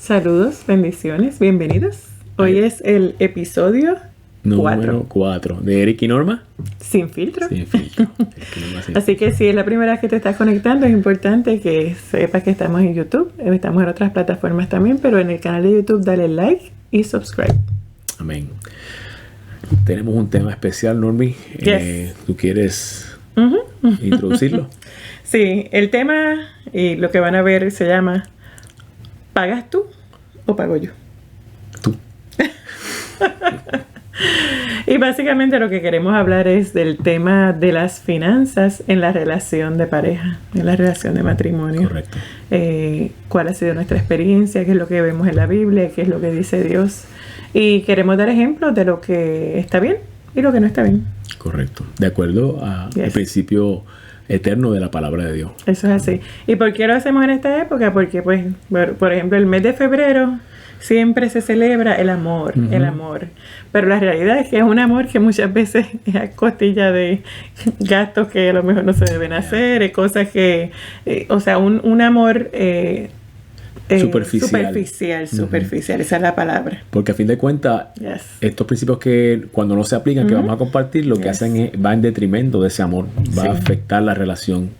Saludos, bendiciones, bienvenidos. Hoy es el episodio número 4 de Eric y Norma. Sin filtro. Sin filtro. Así que si es la primera vez que te estás conectando, es importante que sepas que estamos en YouTube. Estamos en otras plataformas también, pero en el canal de YouTube dale like y subscribe. Amén. Tenemos un tema especial, Normi. Yes. ¿Tú quieres introducirlo? Sí, el tema y lo que van a ver se llama ¿pagas tú o pago yo? Tú. Y básicamente lo que queremos hablar es del tema de las finanzas en la relación de pareja, en la relación de matrimonio. Correcto. ¿Cuál ha sido nuestra experiencia? ¿Qué es lo que vemos en la Biblia? ¿Qué es lo que dice Dios? Y queremos dar ejemplos de lo que está bien y lo que no está bien. Correcto. De acuerdo al principio eterno de la palabra de Dios. Eso es así. ¿Y por qué lo hacemos en esta época? Porque, pues, por ejemplo, el mes de febrero siempre se celebra el amor, el amor. Pero la realidad es que es un amor que muchas veces es a costilla de gastos que a lo mejor no se deben hacer, cosas que, o sea, un amor superficial, esa es la palabra. Porque a fin de cuentas, estos principios que cuando no se aplican, que vamos a compartir, lo que hacen es, va en detrimento de ese amor, va a afectar la relación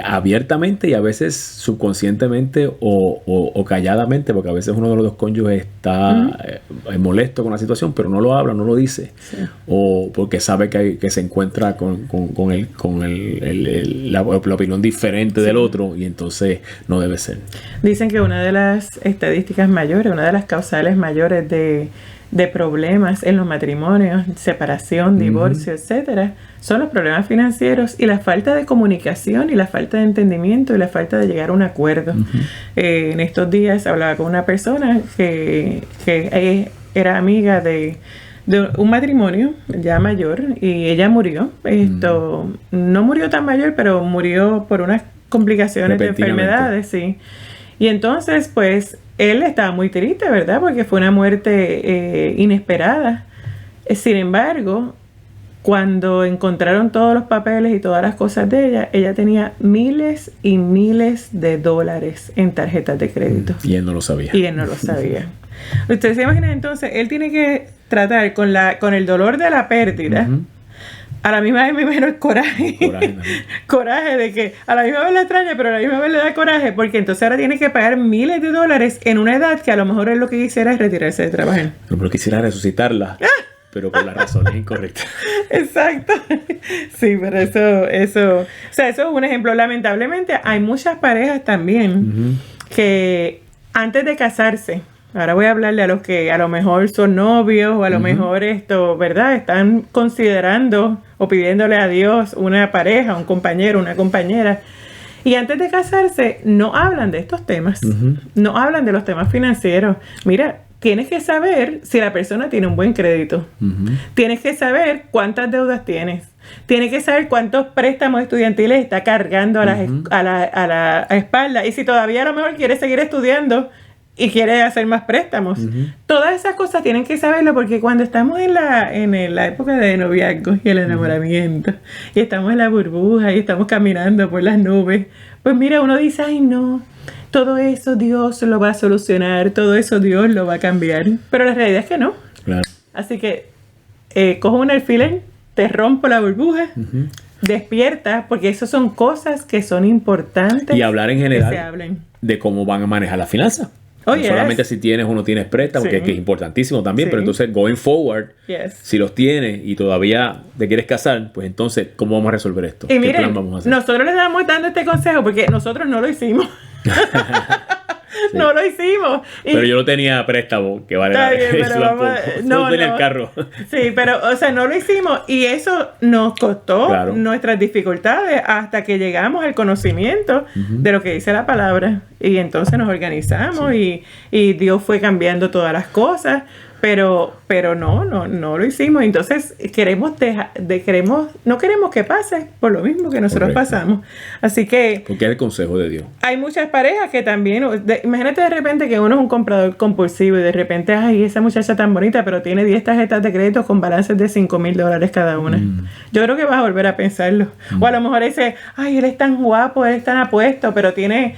abiertamente y a veces subconscientemente o calladamente, porque a veces uno de los dos cónyuges está molesto con la situación, pero no lo habla, no lo dice, o porque sabe que se encuentra con la opinión diferente del otro, y entonces no debe ser. Dicen que una de las estadísticas mayores, una de las causales mayores de problemas en los matrimonios, separación, divorcio, etcétera, son los problemas financieros y la falta de comunicación y la falta de entendimiento y la falta de llegar a un acuerdo. En estos días hablaba con una persona que era amiga de un matrimonio ya mayor y ella murió. No murió tan mayor, pero murió por unas complicaciones de enfermedades, sí. Y entonces, pues, él estaba muy triste, ¿verdad? Porque fue una muerte inesperada. Sin embargo, cuando encontraron todos los papeles y todas las cosas de ella tenía miles y miles de dólares en tarjetas de crédito. Y él no lo sabía. Ustedes se imaginan, entonces, él tiene que tratar con el dolor de la pérdida. A la misma vez me imagino el coraje. Coraje de que a la misma vez la extraña, pero a la misma vez le da coraje, porque entonces ahora tiene que pagar miles de dólares en una edad que a lo mejor él lo que quisiera es retirarse de trabajar. Pero quisiera resucitarla, pero por las razones incorrectas. Exacto. Sí, pero eso, o sea, eso es un ejemplo. Lamentablemente hay muchas parejas también que antes de casarse, ahora voy a hablarle a los que a lo mejor son novios o a lo mejor ¿verdad? Están considerando o pidiéndole a Dios una pareja, un compañero, una compañera. Y antes de casarse no hablan de estos temas. No hablan de los temas financieros. Mira, tienes que saber si la persona tiene un buen crédito. Tienes que saber cuántas deudas tienes. Tienes que saber cuántos préstamos estudiantiles está cargando a la espalda. Y si todavía a lo mejor quiere seguir estudiando y quiere hacer más préstamos. Todas esas cosas tienen que saberlo, porque cuando estamos en la época de noviazgo y el enamoramiento, y estamos en la burbuja y estamos caminando por las nubes, pues mira, uno dice, ay no, todo eso Dios lo va a solucionar, todo eso Dios lo va a cambiar. Pero la realidad es que no. Claro. Así que cojo un alfiler, te rompo la burbuja, despierta, porque eso son cosas que son importantes. Y hablar en general de cómo van a manejar las finanzas. No solamente si tienes o no tienes préstamos, que es importantísimo también, pero entonces going forward, si los tienes y todavía te quieres casar, pues entonces, ¿cómo vamos a resolver esto? Y miren, ¿qué plan vamos a hacer? Nosotros les estamos dando este consejo porque nosotros no lo hicimos. No lo hicimos. Pero yo no tenía préstamo, que vale. No tenía el carro. Sí, pero, o sea, no lo hicimos y eso nos costó nuestras dificultades hasta que llegamos al conocimiento de lo que dice la palabra. Y entonces nos organizamos y Dios fue cambiando todas las cosas. Pero no lo hicimos. Entonces no queremos que pase por lo mismo que nosotros pasamos. Así que... Porque es el consejo de Dios. Hay muchas parejas que también... imagínate de repente que uno es un comprador compulsivo y de repente, ay, esa muchacha tan bonita, pero tiene 10 tarjetas de crédito con balances de $5,000 cada una. Yo creo que vas a volver a pensarlo. O a lo mejor dice, ay, él es tan guapo, él es tan apuesto, pero tiene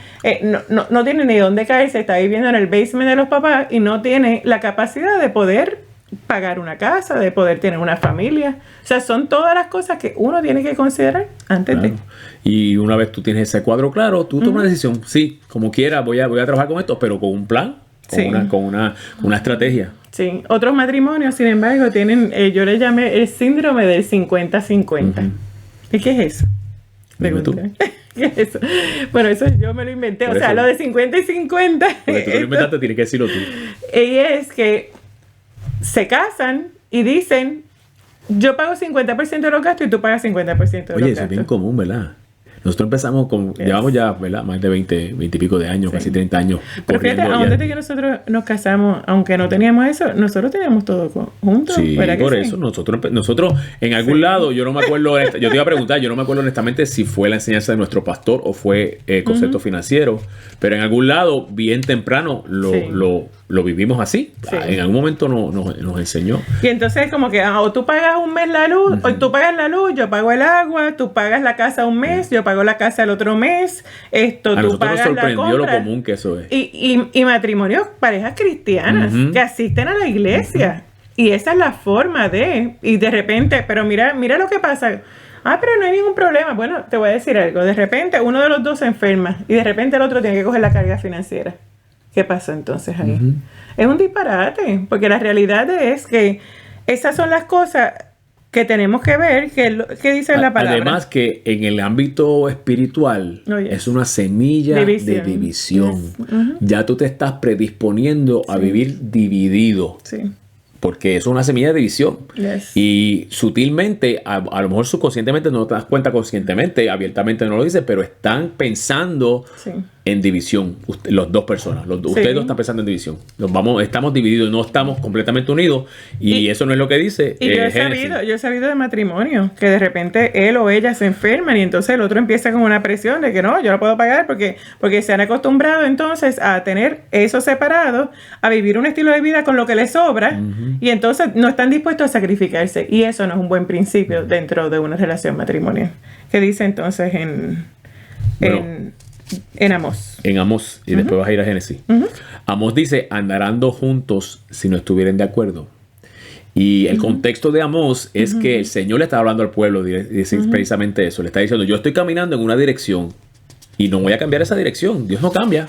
no tiene ni dónde caerse, está viviendo en el basement de los papás y no tiene la capacidad de poder pagar una casa, de poder tener una familia. O sea, son todas las cosas que uno tiene que considerar antes de... Y una vez tú tienes ese cuadro claro, tú tomas una decisión. Sí, como quiera, voy a trabajar con esto, pero con un plan, con una estrategia. Sí, otros matrimonios, sin embargo, tienen, yo le llamé el síndrome del 50-50. ¿Y qué es eso? Dime tú. ¿Qué es eso? Bueno, eso yo me lo inventé. Por o sea, eso, lo de 50 y 50. Porque tú lo inventaste, tienes que decirlo tú. Y es que se casan y dicen, yo pago 50% de los gastos y tú pagas 50% de los gastos. Oye, eso es bien común, ¿verdad? Nosotros empezamos llevamos ya, ¿verdad? Más de 20 y pico de años, casi 30 años. Pero fíjate, aún desde que nosotros nos casamos, aunque no teníamos eso, nosotros teníamos todo juntos. Sí, por eso. Nosotros en algún lado, yo no me acuerdo, yo te iba a preguntar, yo no me acuerdo honestamente si fue la enseñanza de nuestro pastor o fue concepto financiero, pero en algún lado, bien temprano, lo vivimos así. Sí. En algún momento nos enseñó. Y entonces como que, o tú pagas un mes la luz, o tú pagas la luz, yo pago el agua, tú pagas la casa un mes, yo pago la casa el otro mes, a nosotros nos sorprendió lo común que eso es. Y matrimonios, parejas cristianas que asisten a la iglesia. Y esa es la forma y de repente, pero mira lo que pasa. Ah, pero no hay ningún problema. Bueno, te voy a decir algo. De repente uno de los dos se enferma y de repente el otro tiene que coger la carga financiera. ¿Qué pasa entonces ahí? Es un disparate, porque la realidad es que esas son las cosas que tenemos que ver, que dice la palabra. Además que en el ámbito espiritual es una semilla de división. Ya tú te estás predisponiendo a vivir dividido. Sí. Porque es una semilla de división. Y sutilmente, a lo mejor subconscientemente no te das cuenta conscientemente, abiertamente no lo dices, pero están pensando en división, las dos personas. Ustedes dos están pensando en división. Estamos divididos, no estamos completamente unidos. Y eso no es lo que dice. Y yo he sabido de matrimonio que de repente él o ella se enferman y entonces el otro empieza con una presión de que no, yo no puedo pagar porque se han acostumbrado entonces a tener eso separado, a vivir un estilo de vida con lo que les sobra. Y entonces no están dispuestos a sacrificarse. Y eso no es un buen principio dentro de una relación matrimonial. ¿Qué dice entonces en Amós? En Amós, y después vas a ir a Génesis. Amós dice, andarán dos juntos si no estuvieran de acuerdo. Y el contexto de Amós es que el Señor le está hablando al pueblo, dice precisamente eso. Le está diciendo, yo estoy caminando en una dirección y no voy a cambiar esa dirección. Dios no cambia.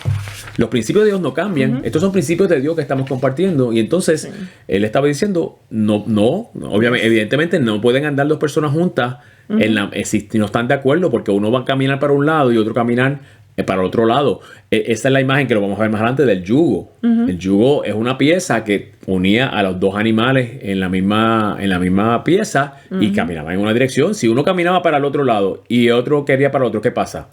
Los principios de Dios no cambian. Estos son principios de Dios que estamos compartiendo. Y entonces, Él estaba diciendo, obviamente, evidentemente no pueden andar dos personas juntas si no están de acuerdo, porque uno va a caminar para un lado y otro caminar para el otro lado. Esa es la imagen que lo vamos a ver más adelante del yugo. El yugo es una pieza que unía a los dos animales en la misma pieza y caminaban en una dirección. Si uno caminaba para el otro lado y otro quería para el otro, ¿qué pasa?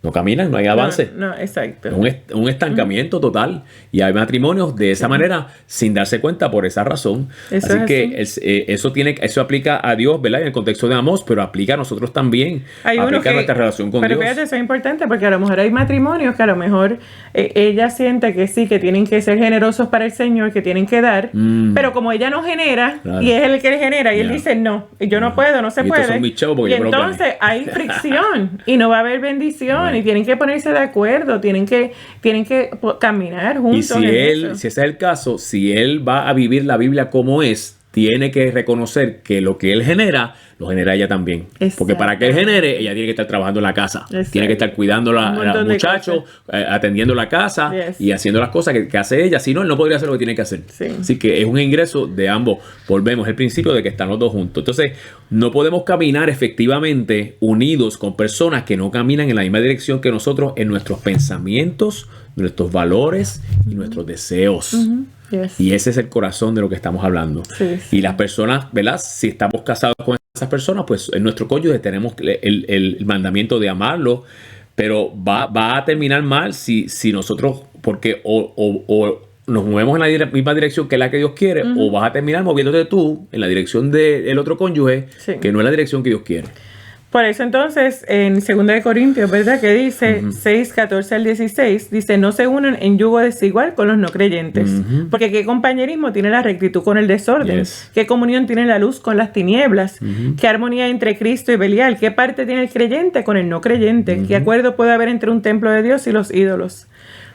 No caminan, no hay avance. No, exacto. Es un estancamiento total. Y hay matrimonios de esa manera sin darse cuenta por esa razón. Así que eso aplica a Dios, ¿verdad? En el contexto de Amós, pero aplica a nosotros también. Aplica a nuestra relación con Dios. Pero fíjate, eso es importante porque a lo mejor hay matrimonios que a lo mejor ella siente que sí, que tienen que ser generosos para el Señor, que tienen que dar, pero como ella no genera, y es el que le genera, y él dice, no, yo no puedo, no se puede. Y entonces hay fricción y no va a haber bendición. Y tienen que ponerse de acuerdo, tienen que caminar juntos. Y si ese es el caso, si él va a vivir la Biblia como es, tiene que reconocer que lo que él genera, lo genera ella también. Exacto. Porque para que él genere, ella tiene que estar trabajando en la casa. Exacto. Tiene que estar cuidando a los muchachos, atendiendo la casa y haciendo las cosas que hace ella. Si no, él no podría hacer lo que tiene que hacer. Sí. Así que es un ingreso de ambos. Volvemos al principio de que están los dos juntos. Entonces, no podemos caminar efectivamente unidos con personas que no caminan en la misma dirección que nosotros en nuestros pensamientos, nuestros valores y nuestros deseos. Y ese es el corazón de lo que estamos hablando. Y las personas, ¿verdad? Si estamos casados con esas personas, pues en nuestro cónyuge tenemos el mandamiento de amarlo, pero va a terminar mal si nosotros, porque o nos movemos en la misma dirección que la que Dios quiere, o vas a terminar moviéndote tú en la dirección del otro cónyuge, que no es la dirección que Dios quiere. Por eso entonces, en 2 Corintios, ¿verdad? Que dice 6, 14 al 16, dice, no se unan en yugo desigual con los no creyentes. Porque qué compañerismo tiene la rectitud con el desorden. Qué comunión tiene la luz con las tinieblas. Qué armonía entre Cristo y Belial. Qué parte tiene el creyente con el no creyente. Qué acuerdo puede haber entre un templo de Dios y los ídolos.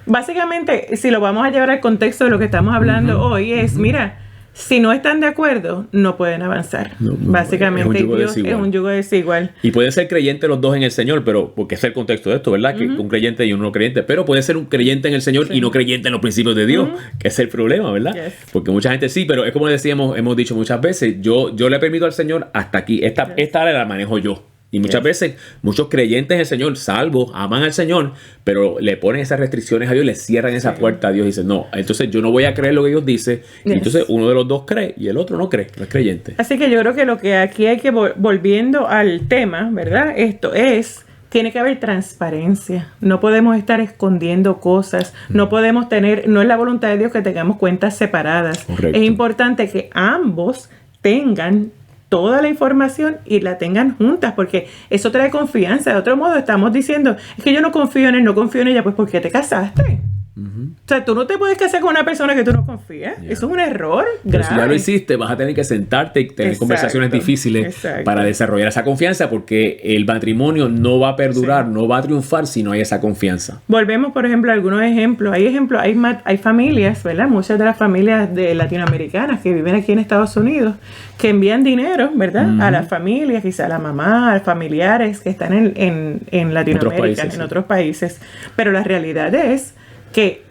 Básicamente, si lo vamos a llevar al contexto de lo que estamos hablando hoy, es, mira, si no están de acuerdo, no pueden avanzar. Básicamente, Dios es un yugo desigual. Y pueden ser creyentes los dos en el Señor, pero porque es el contexto de esto, ¿verdad? Que un creyente y un no creyente. Pero puede ser un creyente en el Señor y no creyente en los principios de Dios, que es el problema, ¿verdad? Porque mucha gente sí, pero es como decíamos, hemos dicho muchas veces, yo le permito al Señor hasta aquí. Esta área la manejo yo. Y muchas veces, muchos creyentes en el Señor, salvos, aman al Señor, pero le ponen esas restricciones a Dios, le cierran esa puerta a Dios y dicen, no, entonces yo no voy a creer lo que Dios dice. Y entonces uno de los dos cree y el otro no cree, no es creyente. Así que yo creo que lo que aquí hay que, volviendo al tema, ¿verdad? Esto es, tiene que haber transparencia. No podemos estar escondiendo cosas. No podemos tener, no es la voluntad de Dios que tengamos cuentas separadas. Correcto. Es importante que ambos tengan toda la información y la tengan juntas, porque eso trae confianza. De otro modo, estamos diciendo, es que yo no confío en él, no confío en ella, pues ¿por qué te casaste? O sea, tú no te puedes casar con una persona que tú no confías. Eso es un error grave. Pero si ya lo hiciste, vas a tener que sentarte y tener conversaciones difíciles para desarrollar esa confianza, porque el matrimonio no va a perdurar, no va a triunfar si no hay esa confianza. Volvemos, por ejemplo, a algunos ejemplos. Hay familias, ¿verdad? Muchas de las familias latinoamericanas que viven aquí en Estados Unidos que envían dinero, ¿verdad? A las familias, quizá a la mamá, a familiares que están en Latinoamérica, en otros países. Pero la realidad es que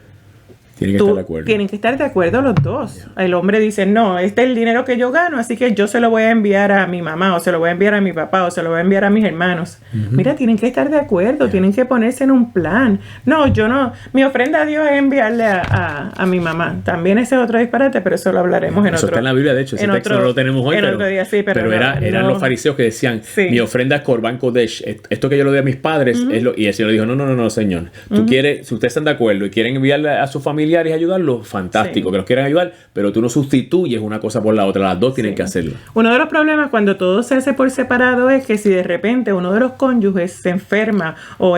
tienen que estar de acuerdo los dos. El hombre dice, no, este es el dinero que yo gano, así que yo se lo voy a enviar a mi mamá, o se lo voy a enviar a mi papá, o se lo voy a enviar a mis hermanos. Mira, tienen que estar de acuerdo, tienen que ponerse en un plan. No, yo no, mi ofrenda a Dios es enviarle a mi mamá. También ese es otro disparate, pero eso lo hablaremos en otro. Eso está en la Biblia, de hecho, ese texto no lo tenemos hoy, pero eran los fariseos que decían, mi ofrenda es Corban Kodesh, esto que yo le doy a mis padres, y el Señor dijo, no, Señor, tú quieres, si ustedes están de acuerdo y quieren enviarle a sus familiares y ayudarlos, fantástico, que los quieran ayudar, pero tú no sustituyes una cosa por la otra, las dos tienen que hacerlo. Uno de los problemas cuando todo se hace por separado es que si de repente uno de los cónyuges se enferma o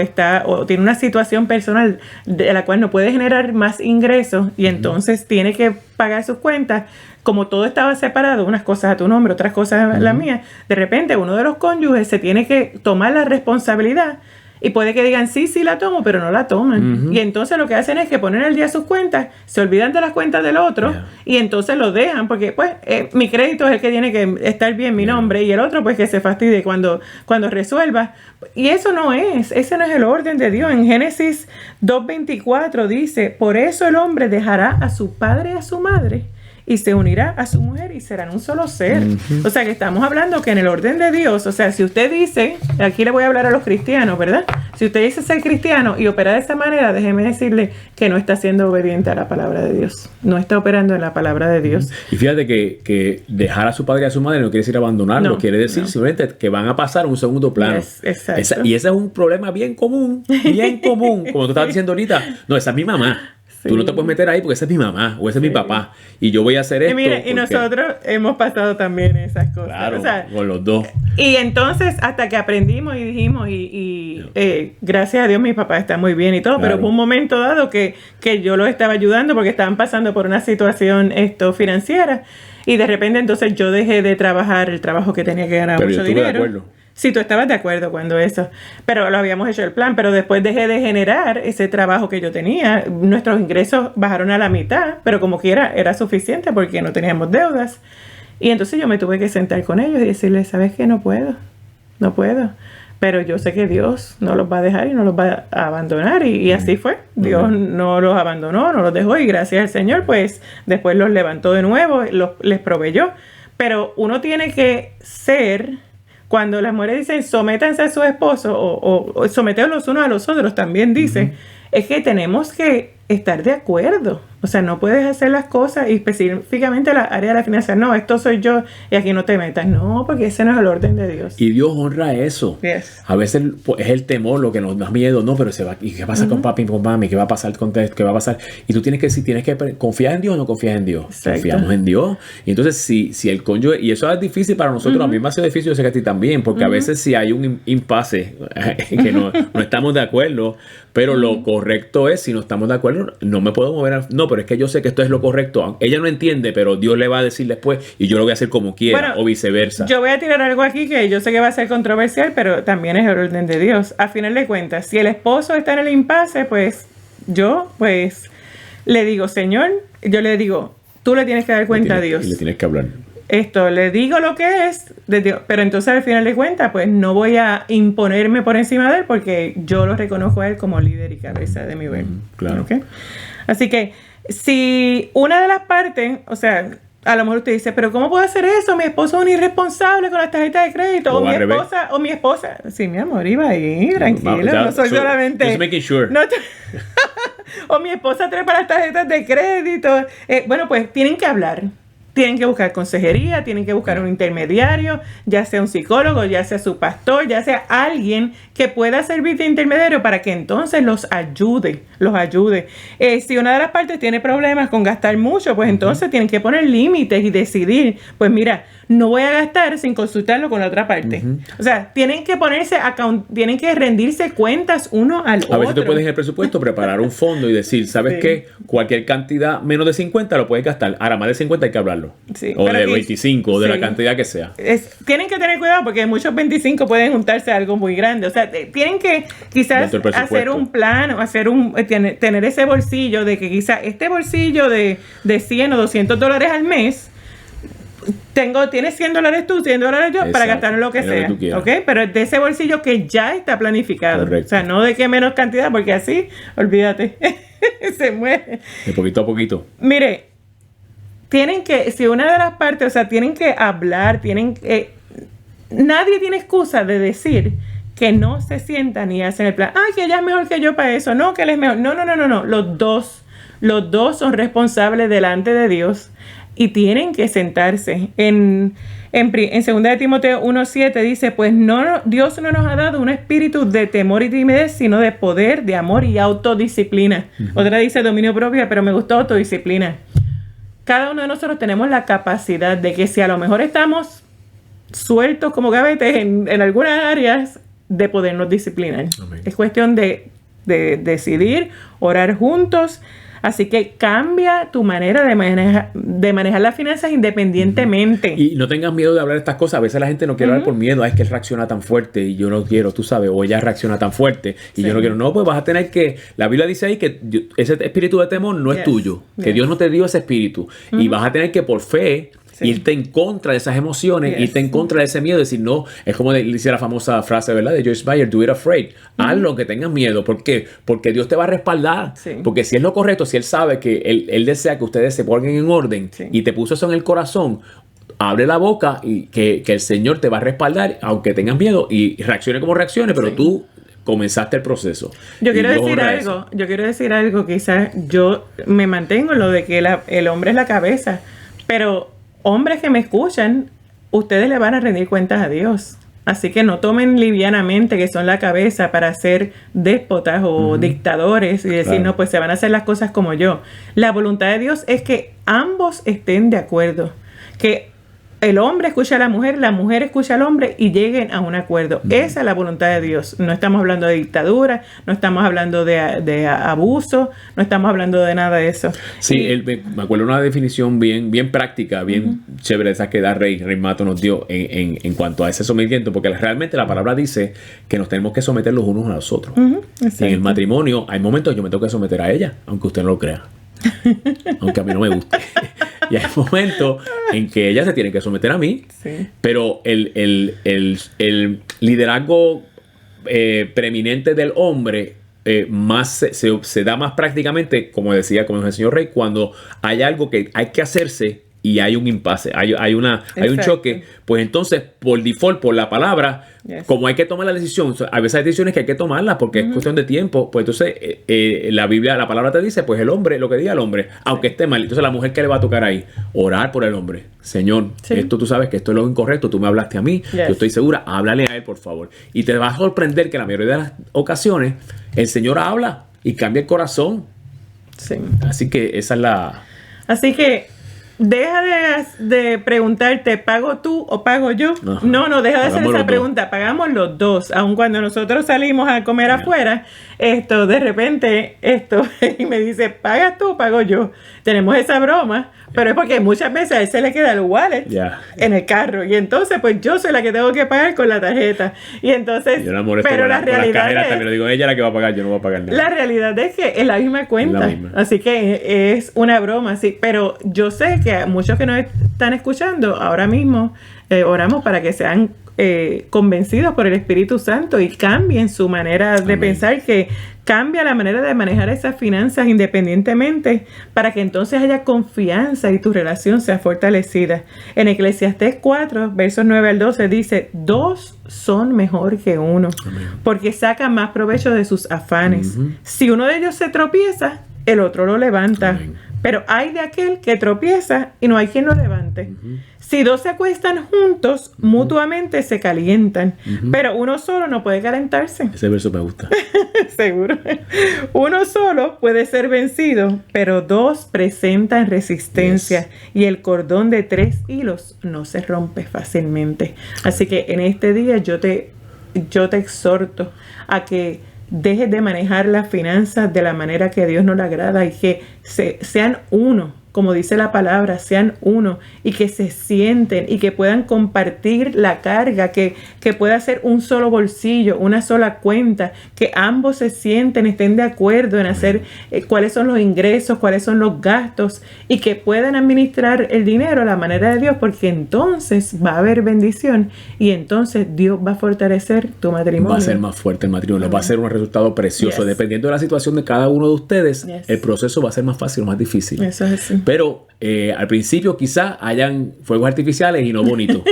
tiene una situación personal de la cual no puede generar más ingresos y entonces tiene que pagar sus cuentas, como todo estaba separado, unas cosas a tu nombre, otras cosas a la mía, de repente uno de los cónyuges se tiene que tomar la responsabilidad. Y puede que digan, sí, la tomo, pero no la toman. Y entonces lo que hacen es que ponen al día sus cuentas, se olvidan de las cuentas del otro, y entonces lo dejan, porque pues mi crédito es el que tiene que estar bien, mi nombre, y el otro pues que se fastidie cuando resuelva. Y ese no es el orden de Dios. En Génesis 2:24 dice, por eso el hombre dejará a su padre y a su madre, y se unirá a su mujer y serán un solo ser. O sea que estamos hablando que en el orden de Dios, o sea, si usted dice, aquí le voy a hablar a los cristianos, ¿verdad? Si usted dice ser cristiano y opera de esa manera, déjeme decirle que no está siendo obediente a la palabra de Dios. No está operando en la palabra de Dios. Y fíjate que dejar a su padre y a su madre no quiere decir abandonarlo, quiere decir simplemente que van a pasar a un segundo plano. Exacto. Y ese es un problema bien común, como tú estabas diciendo ahorita. No, esa es mi mamá. Sí. Tú no te puedes meter ahí porque esa es mi mamá o ese es mi papá y yo voy a hacer esto. Y nosotros hemos pasado también esas cosas. Claro, o sea, con los dos. Y entonces hasta que aprendimos y dijimos gracias a Dios mi papá está muy bien y todo, pero hubo un momento dado que yo los estaba ayudando porque estaban pasando por una situación financiera y de repente entonces yo dejé de trabajar el trabajo que tenía que ganar mucho dinero. De acuerdo. Sí, tú estabas de acuerdo cuando eso, pero lo habíamos hecho el plan, pero después dejé de generar ese trabajo que yo tenía, nuestros ingresos bajaron a la mitad, pero como quiera era suficiente porque no teníamos deudas, y entonces yo me tuve que sentar con ellos y decirles, ¿sabes qué? No puedo, pero yo sé que Dios no los va a dejar y no los va a abandonar, y así fue, Dios no los abandonó, no los dejó, y gracias al Señor, pues después los levantó de nuevo, les proveyó, pero uno tiene que ser... Cuando las mujeres dicen sométanse a su esposo o someteos los unos a los otros, también dice, es que tenemos que estar de acuerdo. O sea, no puedes hacer las cosas y específicamente la área de la finanza. No, esto soy yo y aquí no te metas. No, porque ese no es el orden de Dios. Y Dios honra eso. Yes. A veces es el temor lo que nos da miedo. No, pero se va. ¿Y qué pasa con papi y con mami? ¿Qué va a pasar con esto? ¿Qué va a pasar? Y tú tienes que confiar en Dios o no confías en Dios. Exacto. Confiamos en Dios. Y entonces, si el cónyuge, y eso es difícil para nosotros, a mí me ha sido difícil, yo sé que a ti también, porque a veces si hay un impasse que no estamos de acuerdo, pero lo correcto es, si no estamos de acuerdo, no me puedo mover. No, pero es que yo sé que esto es lo correcto. Ella no entiende, pero Dios le va a decir después y yo lo voy a hacer como quiera, o viceversa. Yo voy a tirar algo aquí que yo sé que va a ser controversial, pero también es el orden de Dios. A final de cuentas, si el esposo está en el impasse, pues yo le digo, Señor, yo le digo, tú le tienes que dar cuenta a Dios. Y le tienes que hablar. Esto, le digo lo que es de Dios, pero entonces al final de cuentas, pues no voy a imponerme por encima de él porque yo lo reconozco a él como líder y cabeza de mi hogar. Claro. ¿Okay? Así que si una de las partes, o sea, a lo mejor usted dice, pero ¿cómo puedo hacer eso? Mi esposo es un irresponsable con las tarjetas de crédito. O mi esposa. Sí, mi amor, iba ahí, tranquilo. No soy solamente. Just making sure. O mi esposa trepa las tarjetas de crédito. Bueno, pues tienen que hablar. Tienen que buscar consejería, tienen que buscar un intermediario, ya sea un psicólogo, ya sea su pastor, ya sea alguien que pueda servir de intermediario para que entonces los ayude. Si una de las partes tiene problemas con gastar mucho, pues entonces tienen que poner límites y decidir, pues mira, no voy a gastar sin consultarlo con la otra parte. O sea, tienen que tienen que rendirse cuentas uno al otro. A veces tú puedes en el presupuesto preparar un fondo y decir, ¿sabes qué? Cualquier cantidad menos de 50 lo puedes gastar. Ahora, más de 50 hay que hablarlo. Sí, o de 25, o de la cantidad que sea. Tienen que tener cuidado porque muchos 25 pueden juntarse a algo muy grande. O sea, tienen que quizás hacer un plan, tener ese bolsillo de que quizás este bolsillo de 100 o $200 al mes, tienes $100 tú, $100 yo, para gastar en lo que sea. ¿Okay? Pero de ese bolsillo que ya está planificado. Correcto. O sea, no de qué menos cantidad, porque así, olvídate, se muere. De poquito a poquito. Mire, si una de las partes, o sea, tienen que hablar, nadie tiene excusa de decir que no se sientan y hacen el plan. Que ella es mejor que yo para eso. No, que él es mejor. No. Los dos son responsables delante de Dios y tienen que sentarse. En 2 de Timoteo 1:7 dice, pues Dios no nos ha dado un espíritu de temor y timidez, sino de poder, de amor y autodisciplina. Otra dice dominio propio, pero me gustó autodisciplina. Cada uno de nosotros tenemos la capacidad de que si a lo mejor estamos sueltos como gavetes en algunas áreas, de podernos disciplinar. Amén. Es cuestión de decidir, orar juntos. Así que cambia tu manera de manejar las finanzas independientemente. Y no tengas miedo de hablar estas cosas. A veces la gente no quiere hablar por miedo. Es que él reacciona tan fuerte y yo no quiero, tú sabes. O ella reacciona tan fuerte y yo no quiero. No, pues vas a tener que... La Biblia dice ahí que ese espíritu de temor no es tuyo. Que Dios no te dio ese espíritu. Y vas a tener que por fe... irte en contra de esas emociones, irte en contra de ese miedo, decir no, es como dice la famosa frase, ¿verdad? De Joyce Meyer, do it afraid. Hazlo, que tengas miedo. ¿Por qué? Porque Dios te va a respaldar. Porque si es lo correcto, si Él sabe que Él desea que ustedes se pongan en orden y te puso eso en el corazón, abre la boca y que el Señor te va a respaldar, aunque tengas miedo y reaccione como reaccione, pero tú comenzaste el proceso. Yo quiero decir algo, quizás yo me mantengo en lo de que el hombre es la cabeza, pero hombres que me escuchan, ustedes le van a rendir cuentas a Dios. Así que no tomen livianamente que son la cabeza para ser déspotas o dictadores y decir, no, pues se van a hacer las cosas como yo. La voluntad de Dios es que ambos estén de acuerdo. Que el hombre escucha a la mujer escucha al hombre y lleguen a un acuerdo. Esa es la voluntad de Dios. No estamos hablando de dictadura, no estamos hablando de abuso, no estamos hablando de nada de eso. Sí, me acuerdo una definición bien práctica, bien chévere, esa que Rey Mato nos dio en cuanto a ese sometimiento, porque realmente la palabra dice que nos tenemos que someter los unos a los otros. En el matrimonio hay momentos que yo me tengo que someter a ella, aunque usted no lo crea. Aunque a mí no me guste. Y hay momentos en que ella se tiene que someter a mí, pero el liderazgo preeminente del hombre más se da más prácticamente, como dijo el señor Rey, cuando hay algo que hay que hacerse y hay un impasse, hay un choque, pues entonces por default, por la palabra, como hay que tomar la decisión, a veces hay decisiones que hay que tomarlas porque es cuestión de tiempo, pues entonces la Biblia, la palabra te dice, pues el hombre, lo que diga el hombre, aunque esté mal, entonces la mujer, ¿qué le va a tocar ahí? Orar por el hombre. Señor, esto tú sabes que esto es lo incorrecto, tú me hablaste a mí, yo estoy segura, háblale a él, por favor. Y te va a sorprender que la mayoría de las ocasiones el Señor habla y cambia el corazón. Sí. Así que esa es la... Así que deja de preguntarte, ¿pago tú o pago yo? No, deja de hacer esa pregunta. Pagamos los dos. Aun cuando nosotros salimos a comer afuera, de repente, y me dice, ¿pagas tú o pago yo? Tenemos esa broma, pero es porque muchas veces a él se le queda el wallet en el carro. Y entonces, pues yo soy la que tengo que pagar con la tarjeta. Y entonces, pero la realidad es... También lo digo, ella es la que va a pagar, yo no voy a pagar nada. La realidad es que es la misma cuenta. Así que es una broma, sí. Pero yo sé que muchos que nos están escuchando ahora mismo, oramos para que sean convencidos por el Espíritu Santo y cambien su manera de pensar, que cambia la manera de manejar esas finanzas independientemente, para que entonces haya confianza y tu relación sea fortalecida. En Eclesiastés 4, versos 9 al 12 dice, 2 son mejor que 1, porque sacan más provecho de sus afanes. Si uno de ellos se tropieza, el otro lo levanta. Pero hay de aquel que tropieza y no hay quien lo levante. Si 2 se acuestan juntos, mutuamente se calientan. Pero uno solo no puede calentarse. Ese verso me gusta. Seguro. Uno solo puede ser vencido, pero 2 presentan resistencia. Y el cordón de 3 hilos no se rompe fácilmente. Así que en este día yo te exhorto a que dejes de manejar las finanzas de la manera que a Dios no le agrada y que sean uno, como dice la palabra, sean uno, y que se sienten y que puedan compartir la carga, que pueda ser un solo bolsillo, una sola cuenta, que ambos se sienten, estén de acuerdo en hacer cuáles son los ingresos, cuáles son los gastos, y que puedan administrar el dinero a la manera de Dios, porque entonces va a haber bendición y entonces Dios va a fortalecer tu matrimonio. Va a ser más fuerte el matrimonio, va a ser un resultado precioso. Dependiendo de la situación de cada uno de ustedes, el proceso va a ser más fácil o más difícil. Eso es así. Pero al principio quizás hayan fuegos artificiales y no bonitos.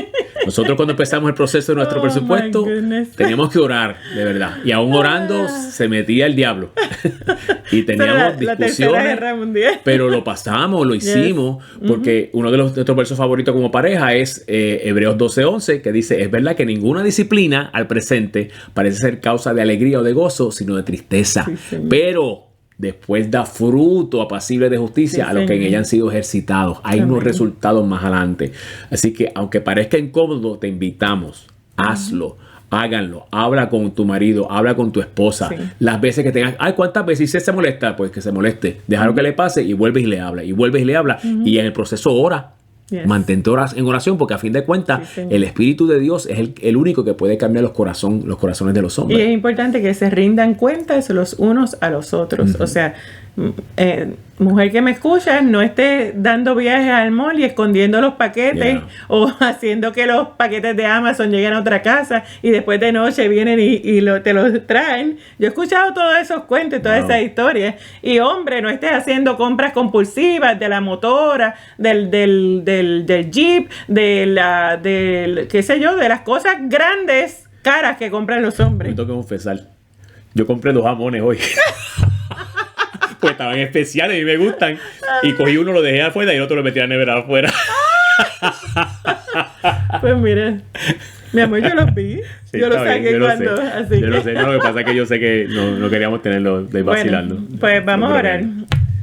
Nosotros cuando empezamos el proceso de nuestro presupuesto teníamos que orar, de verdad. Y aún orando se metía el diablo. Y teníamos discusiones. Pero lo pasamos, lo hicimos. Porque uno de nuestros versos favoritos como pareja es Hebreos 12:11, que dice, es verdad que ninguna disciplina al presente parece ser causa de alegría o de gozo, sino de tristeza. Pero después da fruto apacible de justicia a los que en ella han sido ejercitados. Hay unos resultados más adelante. Así que aunque parezca incómodo, te invitamos. Hazlo. Háganlo. Habla con tu marido. Habla con tu esposa. Las veces que tengas... ¿Cuántas veces se molesta? Pues que se moleste. Déjalo que le pase y vuelves y le habla. Y vuelves y le habla. Y en el proceso ora. Mantente en oración, porque a fin de cuentas el Espíritu de Dios es el único que puede cambiar los corazones de los hombres. Y es importante que se rindan cuentas los unos a los otros. O sea, mujer que me escucha, no esté dando viajes al mall y escondiendo los paquetes o haciendo que los paquetes de Amazon lleguen a otra casa y después de noche vienen y te los traen. Yo he escuchado todos esos cuentos y todas esas historias. Y hombre, no estés haciendo compras compulsivas de la motora, del Jeep, qué sé yo, de las cosas grandes, caras que compran los hombres. Me tengo que confesar. Yo compré 2 jamones hoy. Pues estaban especiales y me gustan. Y cogí uno, lo dejé afuera y el otro lo metí a la nevera afuera. Pues mira, mi amor, yo los vi. Yo los saqué cuando. Así yo lo sé. No, lo que pasa es que yo sé que no queríamos tenerlo de vacilando. Bueno, pues vamos a orar.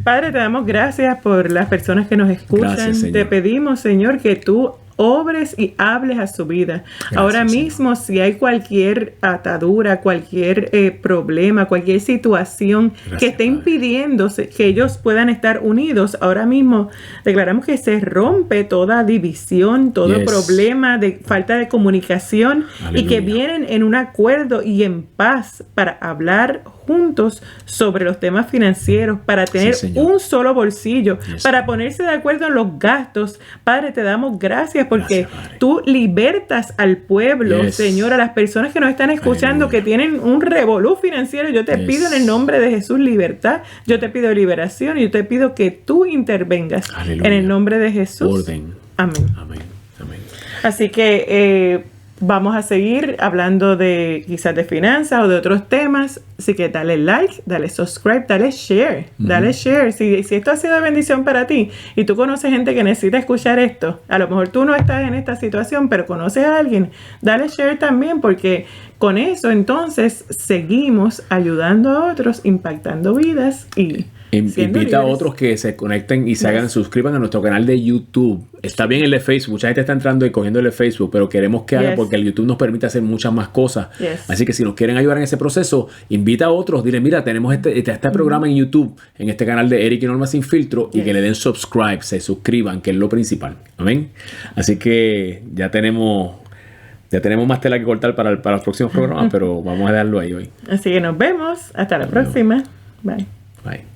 Padre, te damos gracias por las personas que nos escuchan. Gracias, te pedimos, Señor, que tú obres y hables a su vida. Gracias, ahora mismo, si hay cualquier atadura, cualquier problema, cualquier situación que esté impidiendo que ellos puedan estar unidos, ahora mismo declaramos que se rompe toda división, todo problema de falta de comunicación. Aleluya. Y que vienen en un acuerdo y en paz para hablar juntos sobre los temas financieros, para tener un solo bolsillo, para ponerse de acuerdo en los gastos. Padre, te damos gracias gracias porque gracias, tú libertas al pueblo, Señor, a las personas que nos están escuchando, que tienen un revolú financiero. Yo te pido en el nombre de Jesús libertad, yo te pido liberación y yo te pido que tú intervengas en el nombre de Jesús. Orden. Amén. Amén. Amén. Así que vamos a seguir hablando de quizás de finanzas o de otros temas. Así que dale like, dale subscribe, dale share. Dale share. Si esto ha sido de bendición para ti y tú conoces gente que necesita escuchar esto, a lo mejor tú no estás en esta situación, pero conoces a alguien, dale share también, porque con eso entonces seguimos ayudando a otros, impactando vidas y invita a otros que se conecten y se suscriban a nuestro canal de YouTube. Está bien el de Facebook, mucha gente está entrando y cogiendo el de Facebook, pero queremos que haga porque el YouTube nos permite hacer muchas más cosas. Así que si nos quieren ayudar en ese proceso, invita a otros, dile, mira, tenemos este programa en YouTube, en este canal de Eric y Norma Sin Filtro, y que le den subscribe, se suscriban, que es lo principal. Amén. Así que ya tenemos más tela que cortar para los próximos programas, pero vamos a darlo ahí hoy. Así que nos vemos. Hasta la próxima. Bye. Bye.